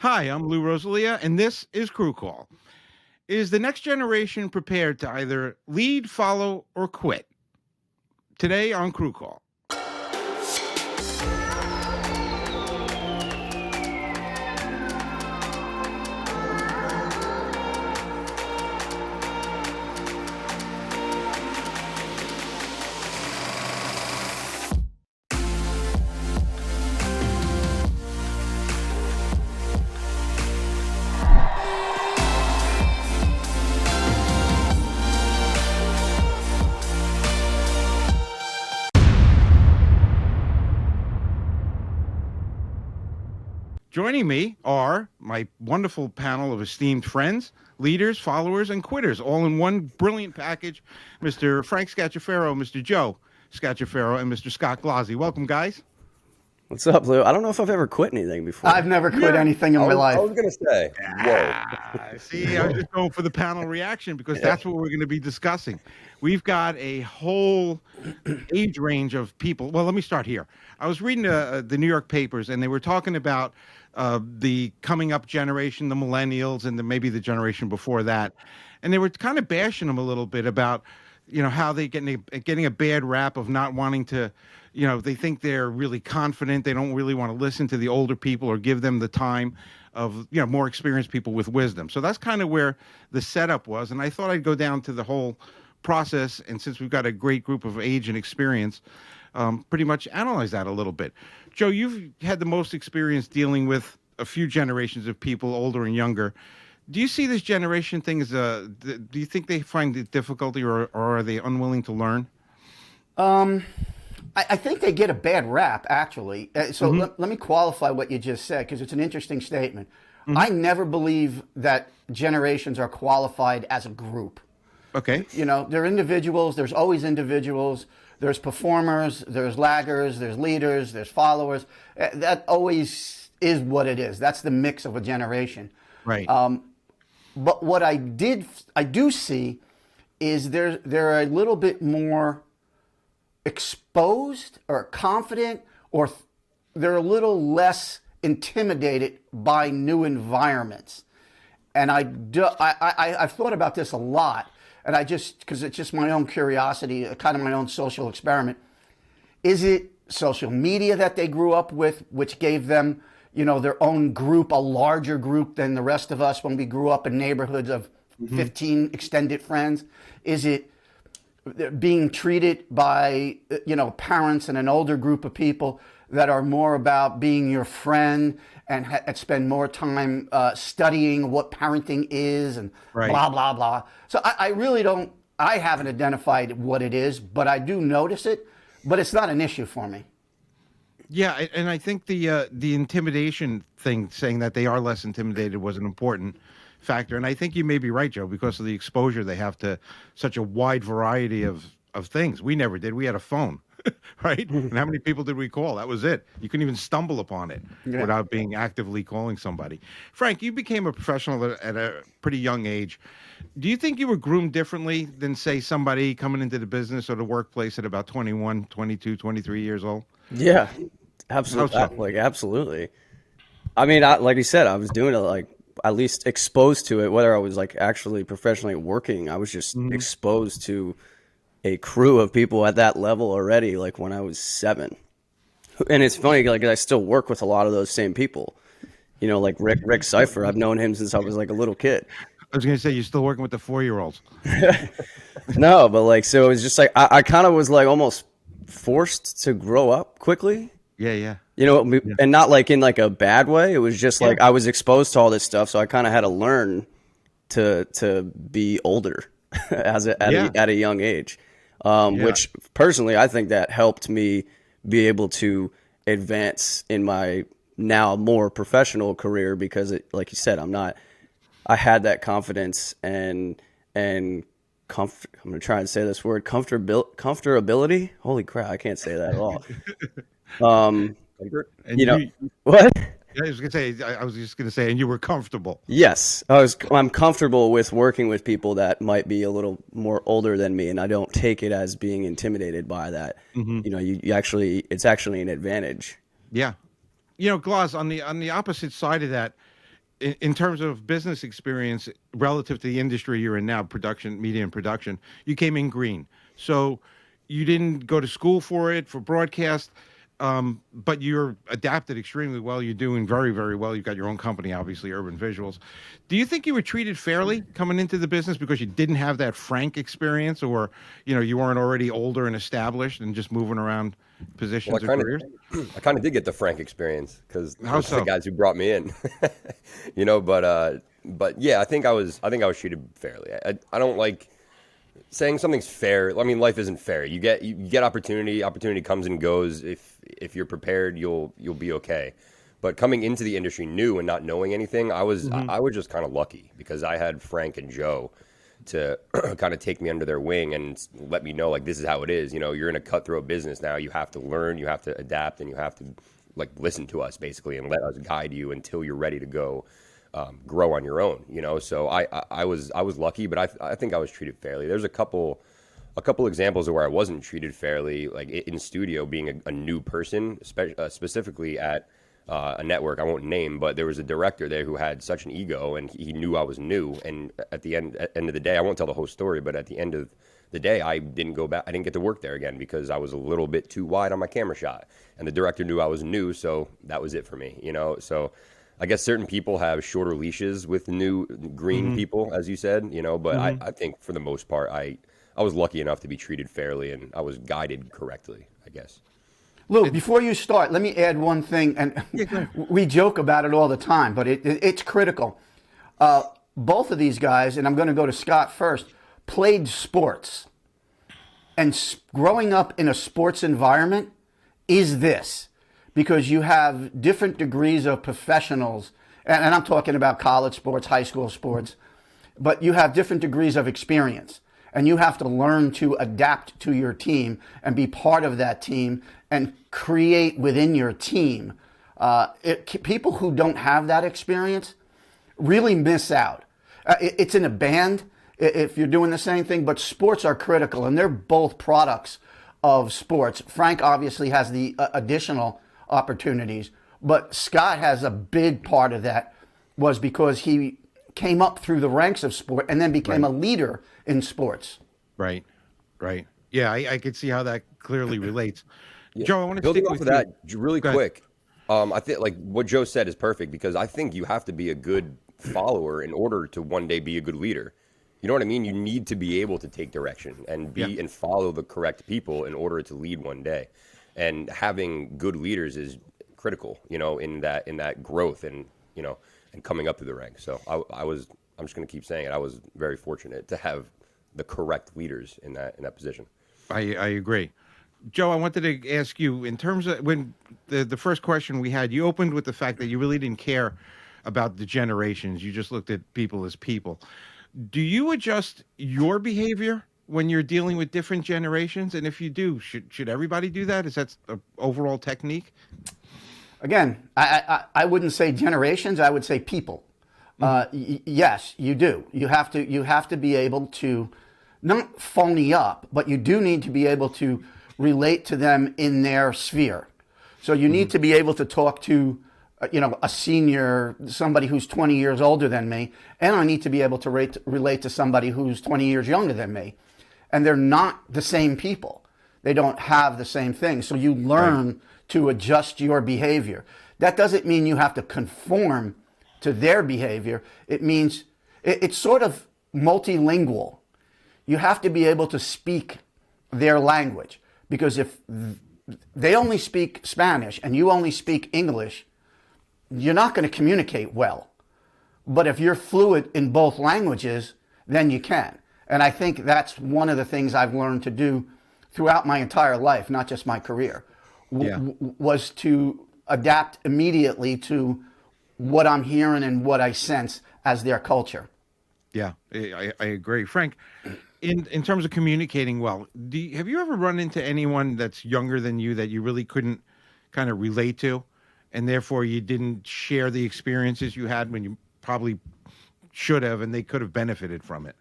Hi, I'm Lou Rosalia, and this is Crew Call. Is the next generation prepared to either lead, follow, or quit? Today on Crew Call. Joining me are my wonderful panel of esteemed friends, leaders, followers, and quitters, all in one brilliant package. Mr. Frank Scacciaferro, Mr. Joe Scacciaferro, and Mr. Scott Glozzi. Welcome, guys. What's up, Lou? I don't know if I've ever quit anything before. I've never quit anything in my I life. was gonna say, whoa. See, I was just going for the panel reaction because that's what we're going to be discussing. We've got a whole age range of people. Well, let me start here. I was reading the New York papers, and they were talking about the coming up generation, the millennials, and maybe the generation before that, and they were kind of bashing them a little bit about, how they getting a bad rap of not wanting to. They think they're really confident. They don't really want to listen to the older people or give them the time of, more experienced people with wisdom. So that's kind of where the setup was. And I thought I'd go down to the whole process. And since we've got a great group of age and experience, pretty much analyze that a little bit. Joe, you've had the most experience dealing with a few generations of people, older and younger. Do you see this generation thing as do you think they find it difficulty or are they unwilling to learn? I think they get a bad rap, actually. Let me qualify what you just said, because it's an interesting statement. I never believe that generations are qualified as a group. Okay. They're individuals. There's always individuals. There's performers. There's laggers. There's leaders. There's followers. That always is what it is. That's the mix of a generation. Right. But what I do see is they're a little bit more exposed or confident, or they're a little less intimidated by new environments. And I've thought about this a lot, and because it's just my own curiosity, kind of my own social experiment. Is it social media that they grew up with, which gave them, their own group, a larger group than the rest of us when we grew up in neighborhoods of 15 extended friends? Is it being treated by, parents and an older group of people that are more about being your friend and spend more time studying what parenting is and blah, blah, blah. So I really I haven't identified what it is, but I do notice it, but it's not an issue for me. Yeah, and I think the intimidation thing, saying that they are less intimidated, was an important factor. And I think you may be right, Joe, because of the exposure they have to such a wide variety of things. We never did. We had a phone, right? And how many people did we call? That was it. You couldn't even stumble upon it without being actively calling somebody. Frank, you became a professional at a pretty young age. Do you think you were groomed differently than, say, somebody coming into the business or the workplace at about 21, 22, 23 years old? Yeah, absolutely. Absolutely. I mean, like you said, I was doing it at least exposed to it, whether I was actually professionally working. I was just exposed to a crew of people at that level already, when I was 7. And it's funny, I still work with a lot of those same people. Rick Cypher, I've known him since I was a little kid. I was going to say, you're still working with the 4-year-olds. No, but so it was just I kind of was almost forced to grow up quickly. Yeah. And not in a bad way. It was just I was exposed to all this stuff, so I kind of had to learn to be older at a young age. Which personally, I think that helped me be able to advance in my now more professional career, because like you said, I had that confidence and I'm going to try and say this word, comfortability. Holy crap, I can't say that at all. What? I was just gonna say, and you were comfortable. Yes, I'm comfortable with working with people that might be a little more older than me, and I don't take it as being intimidated by that. It's actually an advantage. Yeah, Gloss, on the opposite side of that, in terms of business experience relative to the industry you're in now, production, media and production, you came in green. So you didn't go to school for it, for broadcast, but you're adapted extremely well. You're doing very, very well. You've got your own company, obviously, Urban Visuals. Do you think you were treated fairly coming into the business because you didn't have that frank experience, or you weren't already older and established and just moving around positions or careers? I kind of did get the Frank experience because So? the guys who brought me in, but yeah, I think I was treated fairly. I don't like saying something's fair. I mean, life isn't fair. You get opportunity. Opportunity comes and goes. If you're prepared, you'll be okay. But coming into the industry new and not knowing anything, I was just kind of lucky because I had Frank and Joe to kind of take me under their wing and let me know, like, this is how it is. You're in a cutthroat business now. You have to learn, you have to adapt, and you have to listen to us basically and let us guide you until you're ready to go grow on your own. So I was lucky, but I think I was treated fairly. There's a couple examples of where I wasn't treated fairly, like in studio, being a new person, specifically at a network I won't name, but there was a director there who had such an ego, and he knew I was new. And at the end of the day, I won't tell the whole story, but at the end of the day, I didn't go back. I didn't get to work there again because I was a little bit too wide on my camera shot, and the director knew I was new, so that was it for me. So I guess certain people have shorter leashes with new green people, as you said. But I think for the most part, I was lucky enough to be treated fairly, and I was guided correctly, I guess. Lou, before you start, let me add one thing, and we joke about it all the time, but it's critical. Both of these guys, and I'm going to go to Scott first, played sports. And growing up in a sports environment is this, because you have different degrees of professionals, and I'm talking about college sports, high school sports, but you have different degrees of experience. And you have to learn to adapt to your team and be part of that team and create within your team. People who don't have that experience really miss out. It's in a band if you're doing the same thing, but sports are critical, and they're both products of sports. Frank obviously has the additional opportunities, but Scott has a big part of that was because he came up through the ranks of sport and then became a leader in sports. Right. Yeah, I could see how that clearly relates. Yeah. Joe, I want to building stick off with of that you. really quick. I think what Joe said is perfect because I think you have to be a good follower in order to one day be a good leader. You know what I mean? You need to be able to take direction and and follow the correct people in order to lead one day. And having good leaders is critical, in that growth and and coming up through the ranks. So I'm just going to keep saying it. I was very fortunate to have the correct leaders in that position. I agree. Joe, I wanted to ask you, in terms of when the first question we had, you opened with the fact that you really didn't care about the generations. You just looked at people as people. Do you adjust your behavior when you're dealing with different generations? And if you do, should everybody do that? Is that an overall technique? Again, I wouldn't say generations. I would say people. Yes, you do. You have to be able to not phony up, but you do need to be able to relate to them in their sphere. So you need to be able to talk to, a senior, somebody who's 20 years older than me, and I need to be able to relate to somebody who's 20 years younger than me. And they're not the same people. They don't have the same thing. So you learn to adjust your behavior. That doesn't mean you have to conform to their behavior. It means it's sort of multilingual. You have to be able to speak their language, because if they only speak Spanish and you only speak English, you're not going to communicate well. But if you're fluent in both languages, then you can. And I think that's one of the things I've learned to do throughout my entire life, not just my career, was to adapt immediately to what I'm hearing and what I sense as their culture. Yeah, I agree. Frank, in terms of communicating well, have you ever run into anyone that's younger than you that you really couldn't kind of relate to, and therefore you didn't share the experiences you had when you probably should have, and they could have benefited from it?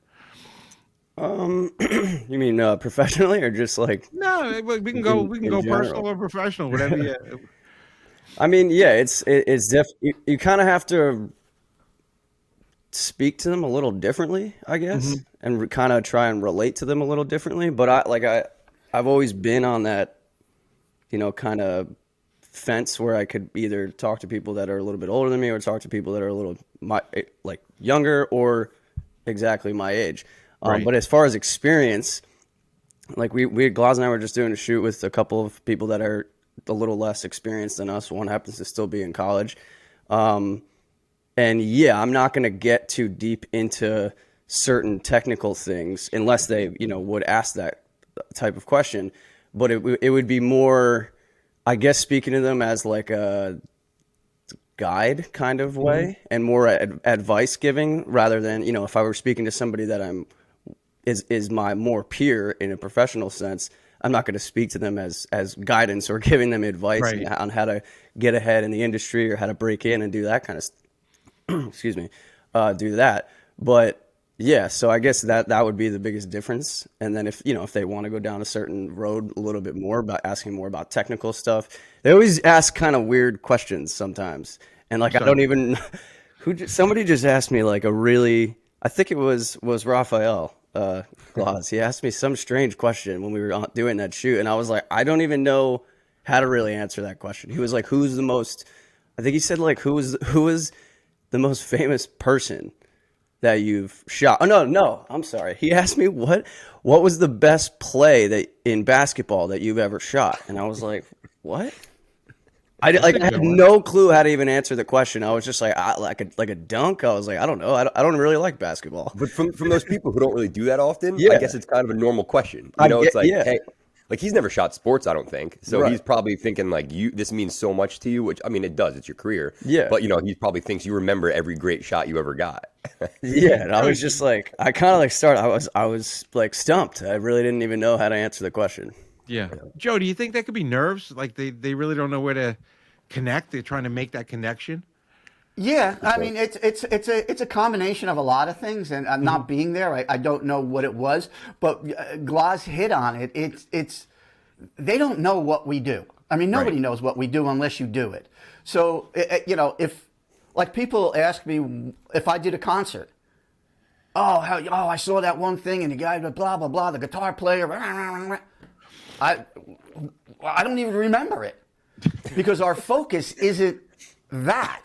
You mean professionally or just like? No, we can go personal or professional, whatever. I mean, yeah, it's you kind of have to speak to them a little differently, I guess, and kind of try and relate to them a little differently. But I've always been on that, kind of fence where I could either talk to people that are a little bit older than me or talk to people that are a little younger or exactly my age. Right. But as far as experience, like Gloz and I were just doing a shoot with a couple of people that are a little less experienced than us. One happens to still be in college. And yeah, I'm not going to get too deep into certain technical things unless they, would ask that type of question. But it would be more, I guess, speaking to them as like a guide kind of way and more advice giving rather than, if I were speaking to somebody that is my more peer in a professional sense, I'm not going to speak to them as guidance or giving them advice on how to get ahead in the industry or how to break in and do that kind of excuse me, do that. But yeah, so I guess that would be the biggest difference. And then if they want to go down a certain road a little bit more about asking more about technical stuff, they always ask kind of weird questions sometimes. And like, I don't even, somebody just asked me like I think it was Raphael Gloz. He asked me some strange question when we were doing that shoot. And I was like, I don't even know how to really answer that question. He was like, I think he said like, who is the most famous person that you've shot? Oh, no, I'm sorry. He asked me what was the best play in basketball that you've ever shot? And I was like, what? I had no clue how to even answer the question. I was just like, like a dunk. I was like, I don't know. I don't really like basketball. But from those people who don't really do that often, I guess it's kind of a normal question. It's like, hey, like he's never shot sports, I don't think. So he's probably thinking like this means so much to you, which I mean it does. It's your career. Yeah. But he probably thinks you remember every great shot you ever got. Yeah. And I was just like, I kind of like started. I was like stumped. I really didn't even know how to answer the question. Yeah. Joe, do you think that could be nerves? Like they really don't know where to connect. They're trying to make that connection. Yeah, I mean it's a combination of a lot of things, and not being there, I don't know what it was, but Gloz hit on it. It's they don't know what we do. I mean, nobody knows what we do unless you do it. So if like people ask me if I did a concert, I saw that one thing and the guy blah blah blah, the guitar player, I don't even remember it because our focus isn't that.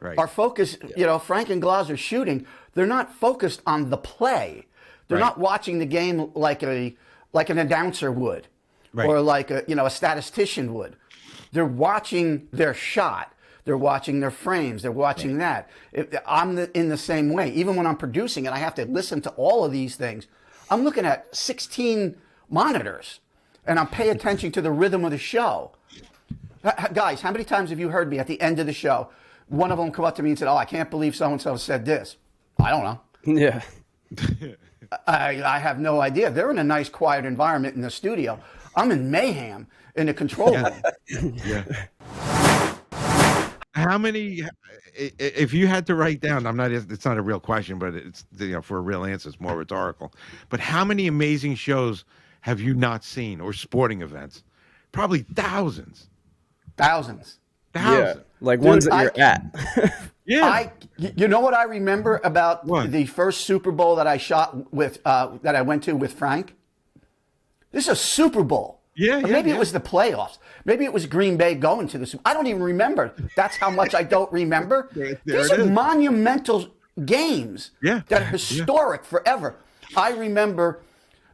Right. Our focus, Frank and Gloz are shooting. They're not focused on the play. They're not watching the game like an announcer would, or like a statistician would. They're watching their shot. They're watching their frames. They're watching that. I'm in the same way. Even when I'm producing and I have to listen to all of these things, I'm looking at 16 monitors, and I'm paying attention to the rhythm of the show. Guys, how many times have you heard me at the end of the show? One of them come up to me and said, I can't believe so-and-so said this. I don't know. Yeah. I have no idea. They're in a nice, quiet environment in the studio. I'm in mayhem in the control room. Yeah. How many, if you had to write down, it's not a real question, but it's, for a real answer, it's more rhetorical. But how many amazing shows have you not seen, or sporting events? Probably thousands. Thousands. Yeah, like ones that you're at. Yeah. You know what I remember about the first Super Bowl that I shot with, that I went to with Frank? This is a Super Bowl. Yeah, maybe it was the playoffs. Maybe it was Green Bay going to the Super Bowl. I don't even remember. That's how much I don't remember. These are monumental games that are historic forever. I remember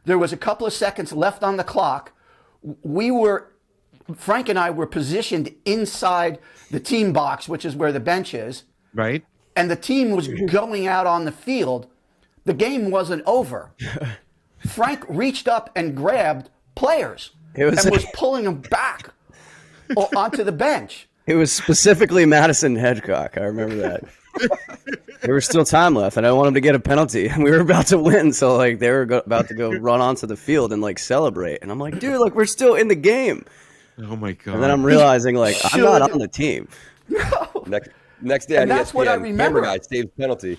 there was a couple of seconds left on the clock. Frank and I were positioned inside the team box, which is where the bench is. Right. And the team was going out on the field. The game wasn't over. Frank reached up and grabbed players and was pulling them back onto the bench. It was specifically Madison Hedgecock. I remember that. There was still time left, and I wanted him to get a penalty, and we were about to win. So, like, they were about to go run onto the field and, like, celebrate. And I'm like, dude, like, we're still in the game. Oh, my God. And then I'm realizing, like, I'm not on the team. No. Next day, and that's what I remember. Guy saves penalty.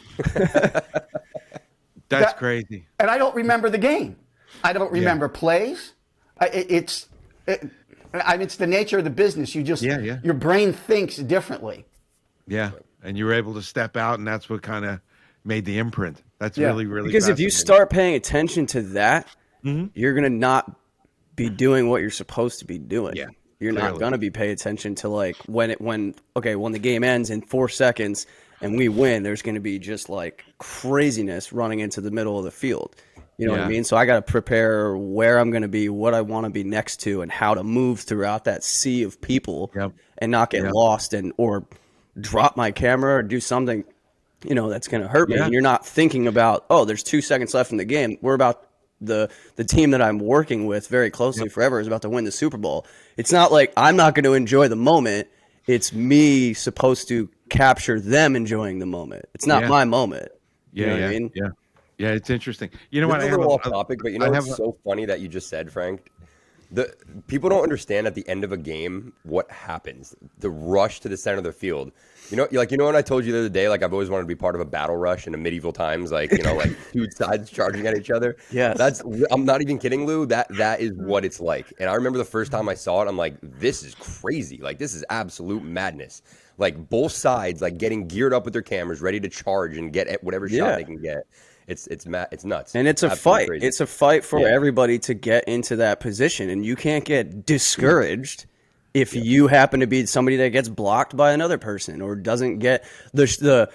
That's crazy. And I don't remember the game. I don't remember plays. It's the nature of the business. You just your brain thinks differently. Yeah, and you were able to step out, and that's what kind of made the imprint. That's Yeah. really, really Because if you fascinating. start paying attention to that, you're gonna not be doing what you're supposed to be doing. Yeah, You're not clearly. gonna be paying attention to like when the game ends in 4 seconds and we win, there's gonna be just like craziness running into the middle of the field. You know what I Yeah. mean? So I got to prepare where I'm going to be, what I want to be next to, and how to move throughout that sea of people Yep. and not get Yep. lost or drop my camera or do something, that's going to hurt me. Yeah. And you're not thinking about, oh, there's 2 seconds left in the game. We're about the team that I'm working with very closely forever is about to win the Super Bowl. It's not like I'm not going to enjoy the moment. It's me supposed to capture them enjoying the moment. It's not my moment. You know what I mean? Yeah. Yeah, it's interesting. You know what? This I is a have little off topic, but I what's have so funny that you just said, Frank? The people don't understand at the end of a game what happens. The rush to the center of the field. When I told you the other day, like I've always wanted to be part of a battle rush in the medieval times, like like two sides charging at each other. Yes. I'm not even kidding, Lou. That is what it's like. And I remember the first time I saw it, I'm like, this is crazy. Like this is absolute madness. Like both sides, like getting geared up with their cameras, ready to charge and get at whatever shot they can get. It's nuts. And it's a Absolutely fight. crazy. It's a fight for everybody to get into that position, and you can't get discouraged if you happen to be somebody that gets blocked by another person or doesn't get the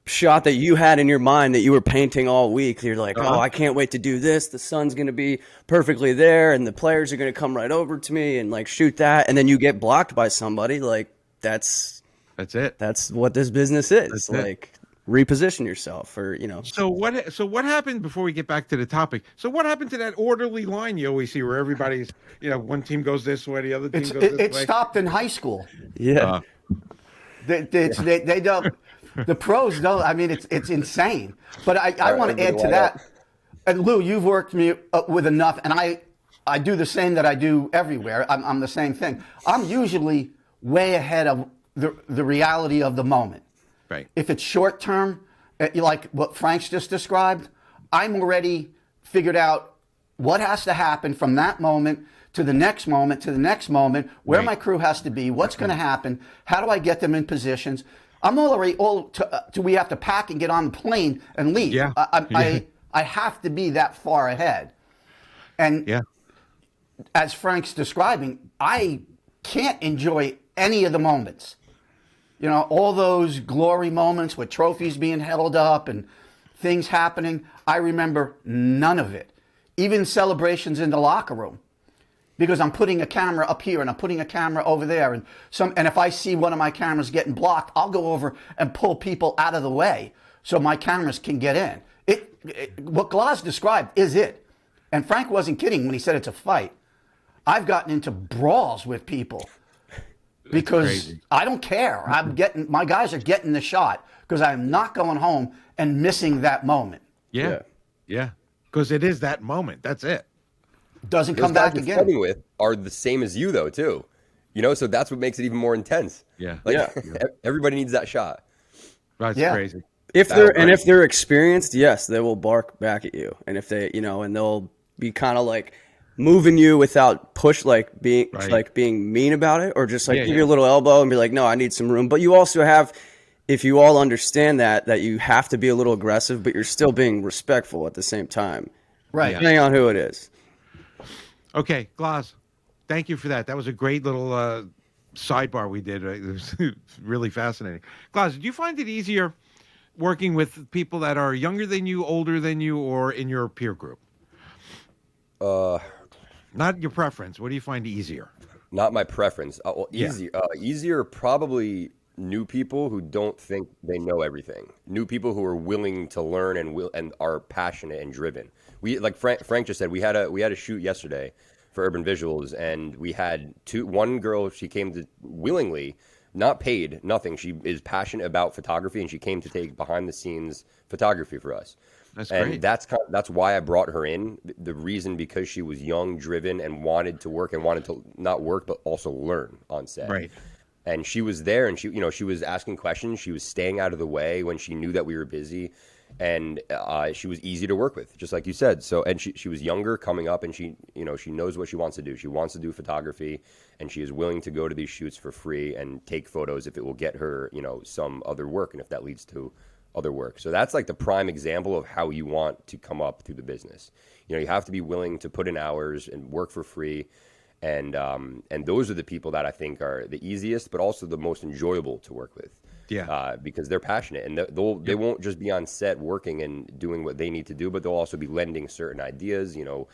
shot that you had in your mind that you were painting all week. You're like, oh, I can't wait to do this. The sun's going to be perfectly there, and the players are going to come right over to me and like shoot that, and then you get blocked by somebody. Like that's it. That's what this business is. That's like. Reposition yourself, or So what happened before we get back to the topic? So what happened to that orderly line you always see where everybody's one team goes this way, the other team goes this way? It stopped in high school. Yeah. They don't. The pros don't. I mean, it's insane. But I want to add to that. And Lou, you've worked me with enough, and I do the same that I do everywhere. I'm the same thing. I'm usually way ahead of the reality of the moment. Right. If it's short term, like what Frank's just described, I'm already figured out what has to happen from that moment to the next moment to the next moment, where my crew has to be, what's going to happen, how do I get them in positions. I'm already we have to pack and get on the plane and leave. Yeah. I have to be that far ahead. And as Frank's describing, I can't enjoy any of the moments. All those glory moments with trophies being held up and things happening, I remember none of it. Even celebrations in the locker room. Because I'm putting a camera up here and I'm putting a camera over there. And if I see one of my cameras getting blocked, I'll go over and pull people out of the way so my cameras can get in. What Glass described is it. And Frank wasn't kidding when he said it's a fight. I've gotten into brawls with people. Because I don't care. My guys are getting the shot because I'm not going home and missing that moment. Yeah. Because it is that moment. That's it. Doesn't Those come back guys again. You're fighting with are the same as you though too. So that's what makes it even more intense. Yeah. Everybody needs that shot. That's Yeah. crazy. If they're experienced, yes, they will bark back at you. And if they, and they'll be kind of like moving you without being mean about it, or just like give you a little elbow and be like, no, I need some room. But you also have, if you all understand that you have to be a little aggressive, but you're still being respectful at the same time. Right. Depending on who it is. Okay, Glass, thank you for that. That was a great little sidebar we did. It was really fascinating. Glass, did you find it easier working with people that are younger than you, older than you, or in your peer group? Not your preference. What do you find easier? Not my preference. Easier probably new people who don't think they know everything. New people who are willing to learn and are passionate and driven. We, like Frank just said, we had a shoot yesterday for Urban Visuals, and we had one girl. She came to willingly, not paid, nothing. She is passionate about photography, and she came to take behind the scenes photography for us. That's great. And that's why I brought her in. The reason, because she was young, driven, and wanted to work and wanted to not work but also learn on set. Right. And she was there, and she was asking questions. She was staying out of the way when she knew that we were busy, and she was easy to work with, just like you said. So, and she was younger, coming up, and she knows what she wants to do. She wants to do photography, and she is willing to go to these shoots for free and take photos if it will get her some other work, and if that leads to other work. So that's like the prime example of how you want to come up through the business. You know, you have to be willing to put in hours and work for free. And those are the people that I think are the easiest, but also the most enjoyable to work with. Yeah. Because they're passionate, and they won't just be on set working and doing what they need to do, but they'll also be lending certain ideas, you know,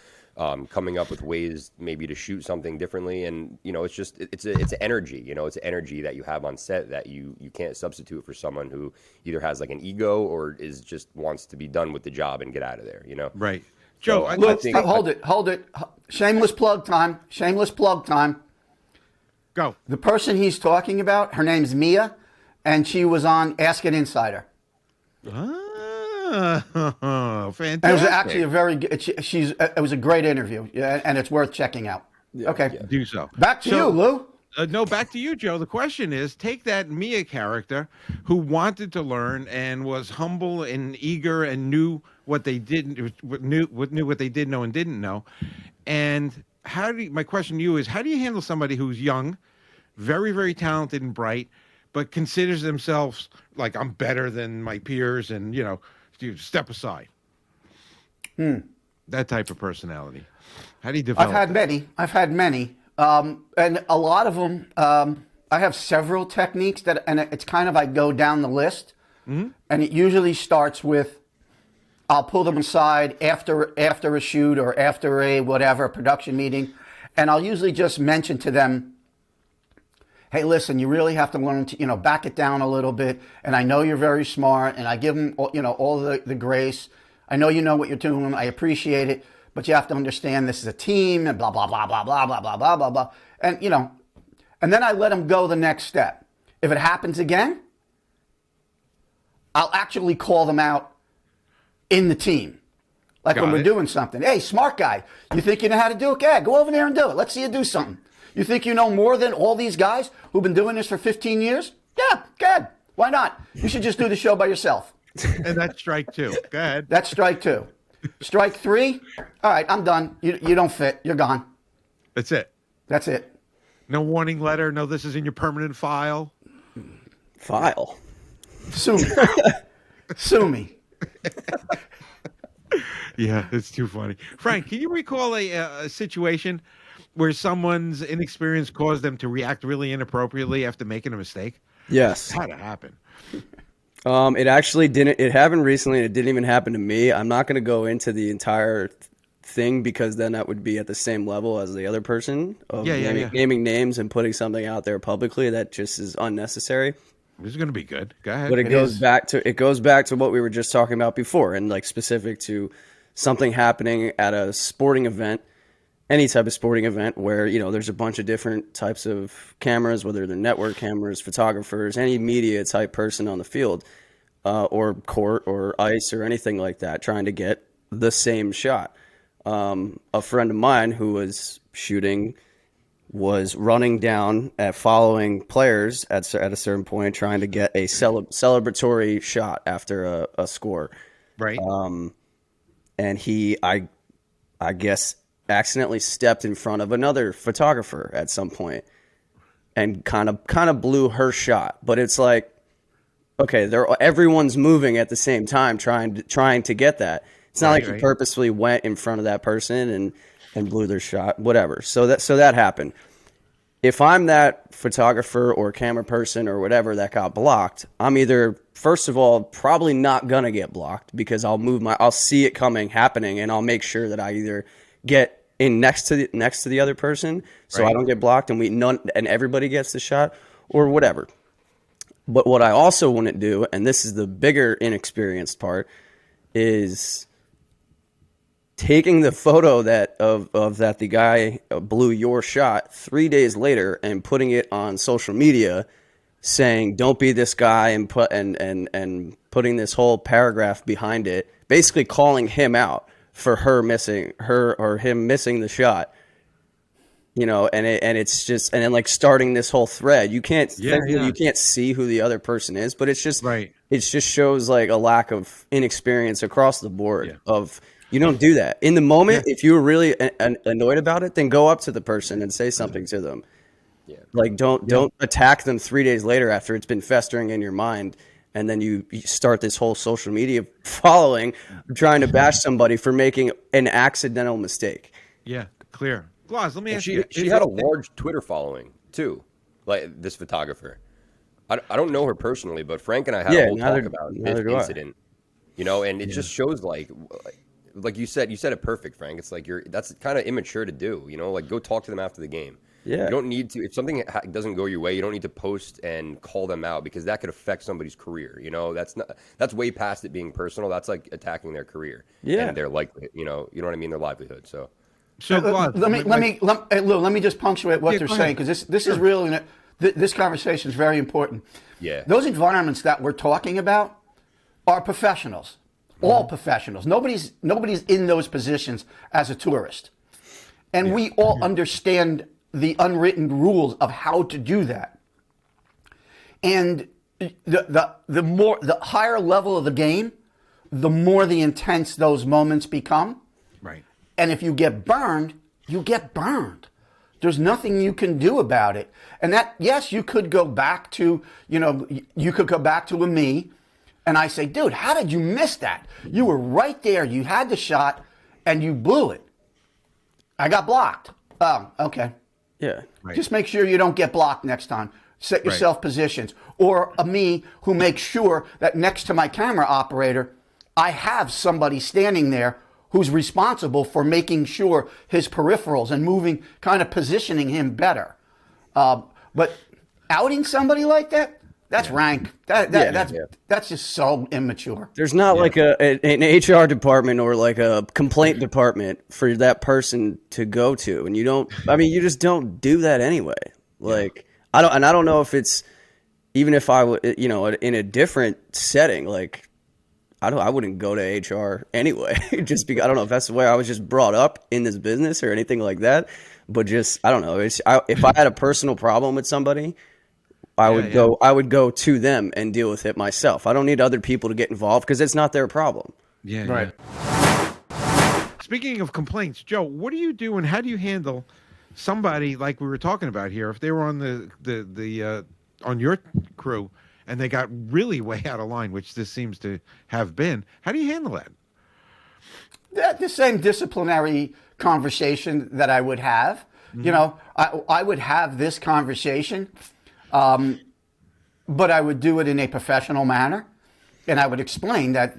coming up with ways maybe to shoot something differently. And, you know, it's energy, you know, it's energy that you have on set that you can't substitute for someone who either has like an ego or is just wants to be done with the job and get out of there, you know? Right. Joe, So Look, think- hold it. Shameless plug time. Shameless plug time. go. The person he's talking about, her name's Mia, and she was on Ask an Insider. Ah, fantastic. And it was actually a very good. It was a great interview, yeah, and it's worth checking out. Okay, do so. back to you, Lou. No, back to you, Joe. The question is, take that Mia character who wanted to learn and was humble and eager and knew what they knew what they did know and didn't know. And my question to you is, how do you handle somebody who's young, very, very talented and bright, but considers themselves like, I'm better than my peers, and, you know, you step aside? That type of personality. How do you develop? I've had many. And a lot of them, I have several techniques and it's kind of, I go down the list, and it usually starts with, I'll pull them aside after a shoot or after a whatever production meeting, and I'll usually just mention to them, hey, listen, you really have to learn to, you know, back it down a little bit. And I know you're very smart, and I give them, you know, all the grace. I know you know what you're doing. I appreciate it, but you have to understand this is a team, and blah, blah, blah, blah, blah, blah, blah, blah, blah, blah. And, you know, and then I let them go the next step. If it happens again, I'll actually call them out in the team. Like when we're doing something. Hey, smart guy, you think you know how to do it? Yeah, go over there and do it. Let's see you do something. You think you know more than all these guys who've been doing this for 15 years? Yeah, good. Why not? You should just do the show by yourself. And that's strike two. Go ahead. That's strike two. Strike three, all right, I'm done. You don't fit. You're gone. That's it. That's it. No warning letter. No, this is in your permanent file. File. Sue me. Sue me. Yeah, it's too funny. Frank, can you recall a situation where someone's inexperience caused them to react really inappropriately after making a mistake? Yes. How'd it happen? It actually didn't. It happened recently, and it didn't even happen to me. I'm not going to go into the entire thing because then that would be at the same level as the other person of naming names and putting something out there publicly. That just is unnecessary. This is going to be good. Go ahead. But it goes back to what we were just talking about before, and like specific to something happening at a sporting event, any type of sporting event where, you know, there's a bunch of different types of cameras, whether they're network cameras, photographers, any media type person on the field, or court or ice or anything like that, trying to get the same shot. A friend of mine who was shooting was running down at following players at a certain point, trying to get a celebratory shot after a score. Right. And he, I guess, accidentally stepped in front of another photographer at some point and kind of blew her shot. But it's like, okay, everyone's moving at the same time trying to get that. It's not like he purposefully went in front of that person and blew their shot, whatever. So that happened. If I'm that photographer or camera person or whatever that got blocked, I'm either, first of all, probably not gonna get blocked because I'll see it happening, and I'll make sure that I either get in next to the other person so I don't get blocked and everybody gets the shot or whatever. But what I also wouldn't do, and this is the bigger inexperienced part, is taking the photo that the guy blew your shot 3 days later and putting it on social media, saying don't be this guy, and putting this whole paragraph behind it, basically calling him out for him missing the shot. You know, and it's just, and then like starting this whole thread. You can't you can't see who the other person is, but it's just it just shows like a lack of inexperience across the board of. You don't do that. In the moment, if you were really annoyed about it, then go up to the person and say something to them. Yeah. Like don't attack them 3 days later after it's been festering in your mind and then you start this whole social media following trying to bash somebody for making an accidental mistake. Yeah, clear. Gloss, let me ask she, you. She had a large Twitter following too, like this photographer. I don't know her personally, but Frank and I had a whole talk about this incident. You know, and it just shows like you said it perfect, Frank. It's like that's kind of immature to do. You know, like go talk to them after the game. Yeah. You don't need to, if something doesn't go your way, you don't need to post and call them out because that could affect somebody's career. You know, that's way past it being personal. That's like attacking their career and their livelihood. You know what I mean? Their livelihood. So let me just punctuate what they're saying, because this is really, this conversation is very important. Yeah. Those environments that we're talking about are professionals, all professionals. Nobody's in those positions as a tourist. And we all understand the unwritten rules of how to do that. And the higher level of the game, the more the intense those moments become. Right. And if you get burned, you get burned. There's nothing you can do about it. And that, yes, you could go back to, you could go back to a me, and I say, dude, how did you miss that? You were right there. You had the shot, and you blew it. I got blocked. Oh, okay. Yeah. Right. Just make sure you don't get blocked next time. Set yourself positions. Or a me who makes sure that next to my camera operator, I have somebody standing there who's responsible for making sure his peripherals and moving, kind of positioning him better. But outing somebody like that, that's rank. That's just so immature. There's not like an HR department or like a complaint department for that person to go to, and you just don't do that anyway. Like I don't know if it's, even if I would, in a different setting, like I wouldn't go to HR anyway, just because I don't know if that's the way I was just brought up in this business or anything like that. But just, I don't know. If I had a personal problem with somebody, I would go to them and deal with it myself. I don't need other people to get involved because it's not their problem. Yeah. Right. Yeah. Speaking of complaints, Joe, what do you do and how do you handle somebody like we were talking about here? If they were on the on your crew and they got really way out of line, which this seems to have been, how do you handle that? The same disciplinary conversation that I would have. Mm-hmm. I would have this conversation, but I would do it in a professional manner, and I would explain that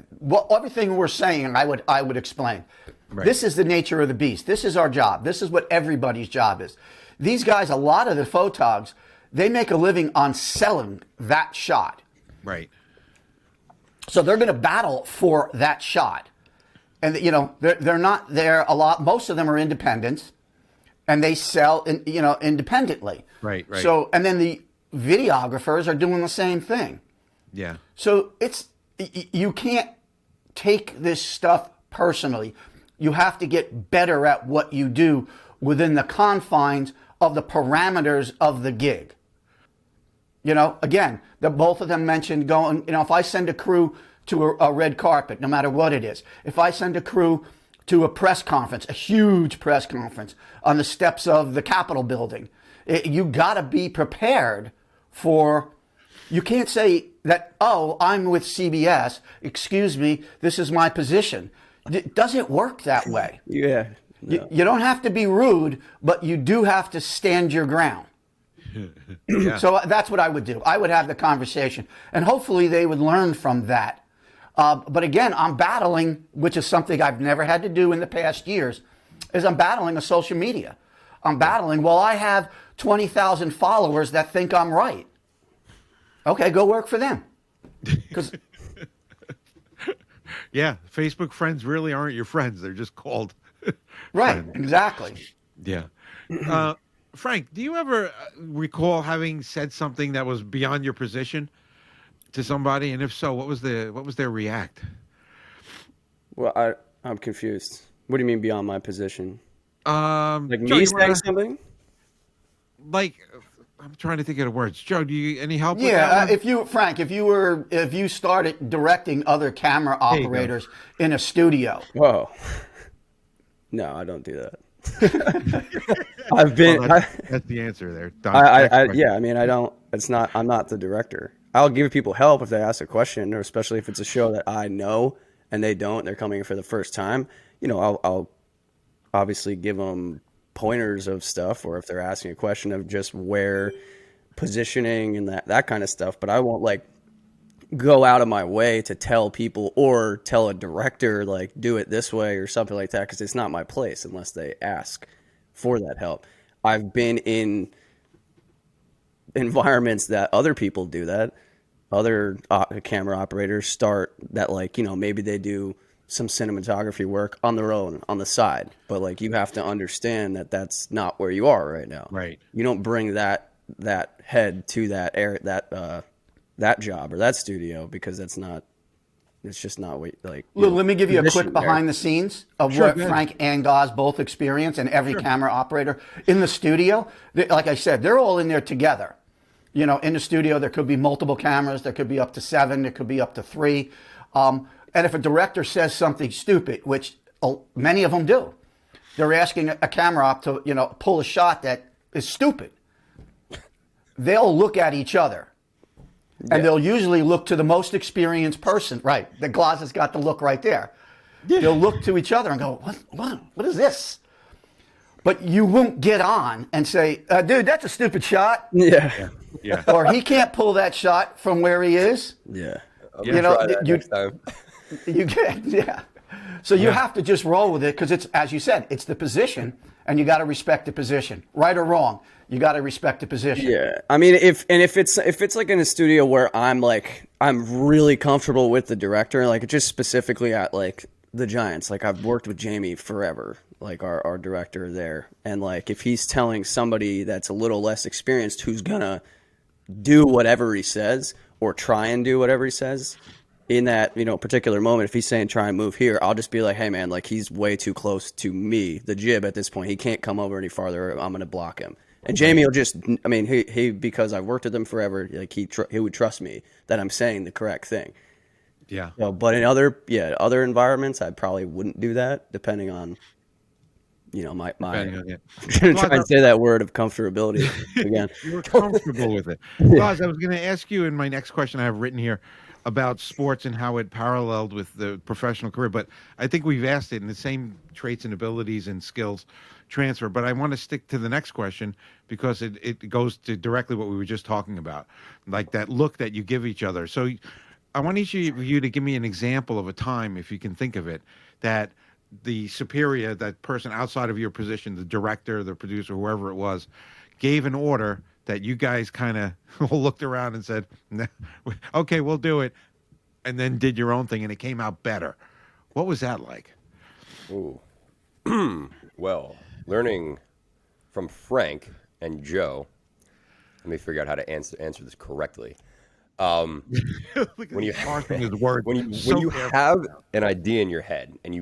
everything we're saying, I would explain. Right. This is the nature of the beast. This is our job. This is what everybody's job is. These guys, a lot of the photogs, they make a living on selling that shot. Right. So they're going to battle for that shot. And, they're not there a lot. Most of them are independents, and they sell, independently. Right. So, and then the videographers are doing the same thing. Yeah. So you can't take this stuff personally. You have to get better at what you do within the confines of the parameters of the gig. Again, both of them mentioned going, if I send a crew to a red carpet, no matter what it is, if I send a crew to a press conference, a huge press conference on the steps of the Capitol building, you got to be prepared for, you can't say that, oh, I'm with CBS, excuse me, this is my position. It doesn't work that way. Yeah. No. You don't have to be rude, but you do have to stand your ground. Yeah. So that's what I would do. I would have the conversation, and hopefully they would learn from that. But again, I'm battling, which is something I've never had to do in the past years, is I'm battling a social media. I'm battling, I have 20,000 followers that think I'm right. Okay, go work for them. Yeah, Facebook friends really aren't your friends. They're just called right, friends. Exactly. Yeah. Frank, do you ever recall having said something that was beyond your position to somebody? And if so, what was their react? Well, I'm confused. What do you mean beyond my position? Like Joe, me saying something? Like, I'm trying to think of the words. Joe, do you any help with that? Yeah, if you started directing other camera operators in a studio. Whoa. No, I don't do that. I've been. That's the answer there. I don't. I'm not the director. I'll give people help if they ask a question, or especially if it's a show that I know and they don't, they're coming in for the first time. I'll obviously give them pointers of stuff, or if they're asking a question of just where positioning and that kind of stuff. But I won't like go out of my way to tell people or tell a director like do it this way or something like that, because it's not my place unless they ask for that help. I've been in environments that other people do that. Other camera operators start that, like, maybe they do some cinematography work on their own on the side, but like you have to understand that that's not where you are right now. Right. You don't bring that head to that area, that job or that studio, because it's just not what, like. Lou, let me give you a quick there. behind the scenes of Sure, what go ahead. Frank and Gauze both experience, and every camera operator in the studio. Like I said, they're all in there together. In the studio, there could be multiple cameras. There could be up to 7. There could be up to 3. And if a director says something stupid, which many of them do, they're asking a camera op to, pull a shot that is stupid. They'll look at each other. And they'll usually look to the most experienced person. Right. The Gauze has got the look right there. Yeah. They'll look to each other and go, what is this? But you won't get on and say, dude, that's a stupid shot. Yeah. Yeah. Or he can't pull that shot from where he is. Yeah. Next time. You get, yeah. So you have to just roll with it, because it's, as you said, it's the position, and you got to respect the position, right or wrong. You got to respect the position. Yeah, I mean, if it's like in a studio where I'm really comfortable with the director, like just specifically at like the Giants, like I've worked with Jamie forever, like our director there, and like if he's telling somebody that's a little less experienced who's gonna do whatever he says or try and do whatever he says in that particular moment, if he's saying try and move here, I'll just be like, hey man, like he's way too close to me, the jib at this point. He can't come over any farther. I'm gonna block him. And Jamie will just, I mean, he because I've worked with him forever, like he would trust me that I'm saying the correct thing. Yeah. So, but in other environments, I probably wouldn't do that, depending on, my try and say that word of comfortability again. You were comfortable with it. Gauze, I was going to ask you in my next question I have written here about sports and how it paralleled with the professional career, but I think we've asked it, and the same traits and abilities and skills transfer. But I want to stick to the next question because it goes to directly what we were just talking about, like that look that you give each other. So I want each of you to give me an example of a time, if you can think of it, that the superior, that person outside of your position, the director, the producer, whoever it was, gave an order that you guys kind of looked around and said, nah, okay, we'll do it, and then did your own thing, and it came out better. What was that like? Ooh. Well, learning from Frank and Joe, let me figure out how to answer this correctly. When you have an idea in your head and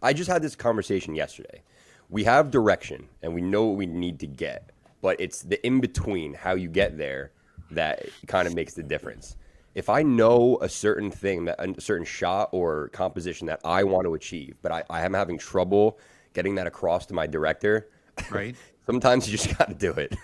I just had this conversation yesterday. We have direction and we know what we need to get, but it's the in between, how you get there, that kind of makes the difference. If I know a certain thing, a certain shot or composition that I want to achieve, but I am having trouble getting that across to my director, Right. Sometimes you just got to do it.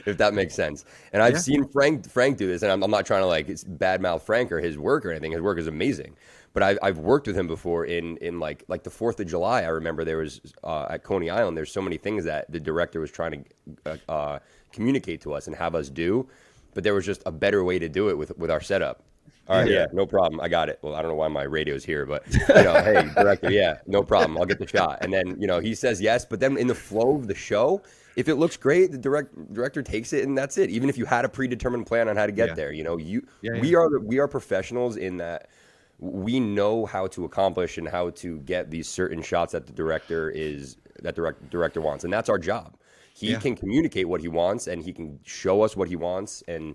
If that makes sense. And I've seen Frank do this, and I'm not trying to like badmouth Frank or his work or anything. His work is amazing. But I've worked with him before in like the 4th of July. I remember there was at Coney Island, there's so many things that the director was trying to communicate to us and have us do, but there was just a better way to do it with our setup. All right, yeah, no problem. I got it. Well, I don't know why my radio's here, but hey, director, yeah, no problem. I'll get the shot. And then he says yes, but then in the flow of the show, if it looks great, the director takes it, and that's it. Even if you had a predetermined plan on how to get there, we are professionals in that we know how to accomplish and how to get these certain shots that the director wants, and that's our job. He can communicate what he wants, and he can show us what he wants, and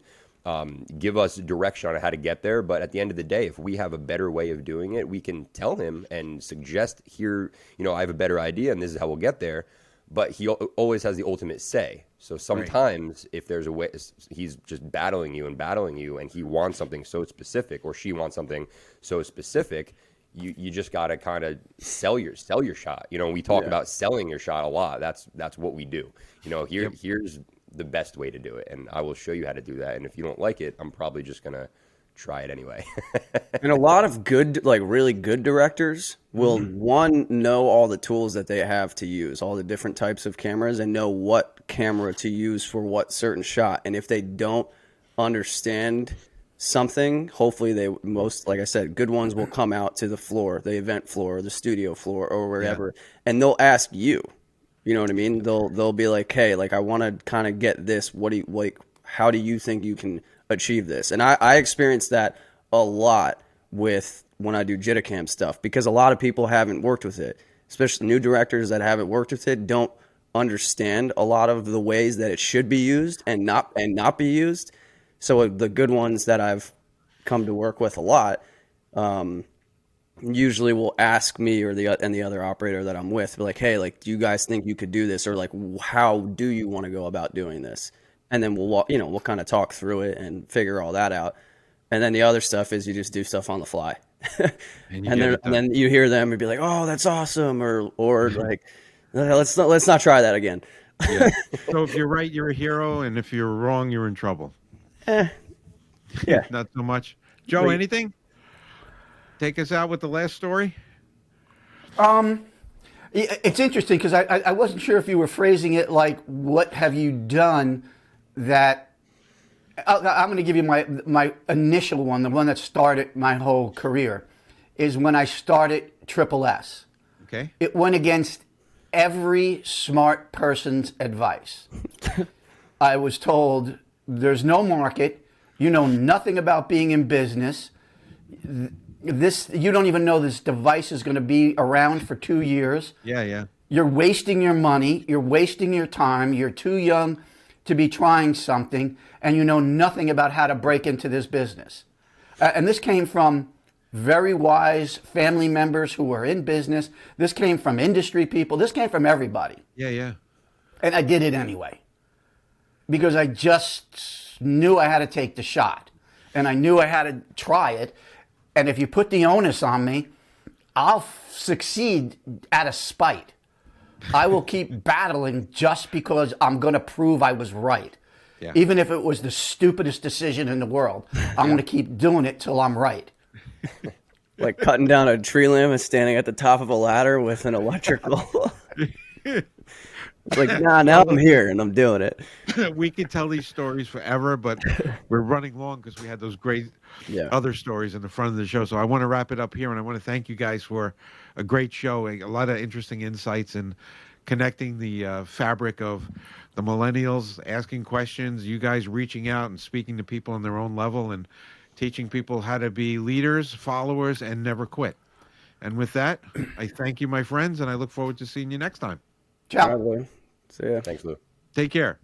give us direction on how to get there. But at the end of the day, if we have a better way of doing it, we can tell him and suggest here, I have a better idea, and this is how we'll get there. But he always has the ultimate say. So sometimes if there's a way, he's just battling you, and he wants something so specific, or she wants something so specific, you just got to kind of sell your shot. We talk about selling your shot a lot. That's what we do. Here's the best way to do it, and I will show you how to do that. And if you don't like it, I'm probably just gonna try it anyway. And a lot of good, like really good directors will one know all the tools that they have to use, all the different types of cameras, and know what camera to use for what certain shot. And if they don't understand something, hopefully like I said, good ones will come out to the floor, the event floor, the studio floor, or wherever, and they'll ask you. You know what I mean? They'll be like, hey, like I want to kind of get this. What do you like? How do you think you can achieve this? And I experience that a lot with when I do Jitticam stuff, because a lot of people haven't worked with it, especially new directors that haven't worked with it don't understand a lot of the ways that it should be used and not be used. So the good ones that I've come to work with a lot usually will ask me or the other operator that I'm with, like, hey, like, do you guys think you could do this? Or like, how do you want to go about doing this? And then we'll kind of talk through it and figure all that out. And then the other stuff is you just do stuff on the fly. and then you hear them and be like, oh, that's awesome. Or like, let's not try that again. Yeah. So if you're right, you're a hero. And if you're wrong, you're in trouble. Yeah. Not so much. Joe, anything? Take us out with the last story. It's interesting because I wasn't sure if you were phrasing it like, what have you done that I'm going to give you my initial one, the one that started my whole career, is when I started Triple S. Okay. It went against every smart person's advice. I was told, there's no market. You know nothing about being in business. You don't even know this device is going to be around for 2 years. Yeah. You're wasting your money. You're wasting your time. You're too young to be trying something, and you know nothing about how to break into this business. And this came from very wise family members who were in business. This came from industry people. This came from everybody. Yeah. And I did it anyway because I just knew I had to take the shot, and I knew I had to try it. And if you put the onus on me, I'll succeed out of spite. I will keep battling just because I'm going to prove I was right. Yeah. Even if it was the stupidest decision in the world, I'm going to keep doing it till I'm right. Like cutting down a tree limb and standing at the top of a ladder with an electrical. It's like, now I'm here and I'm doing it. We could tell these stories forever, but we're running long because we had those great other stories in the front of the show. So I want to wrap it up here, and I want to thank you guys for a great show, a lot of interesting insights and connecting the fabric of the millennials, asking questions, you guys reaching out and speaking to people on their own level and teaching people how to be leaders, followers, and never quit. And with that, I thank you, my friends, and I look forward to seeing you next time. Ciao. Probably. See ya. Thanks, Lou. Take care.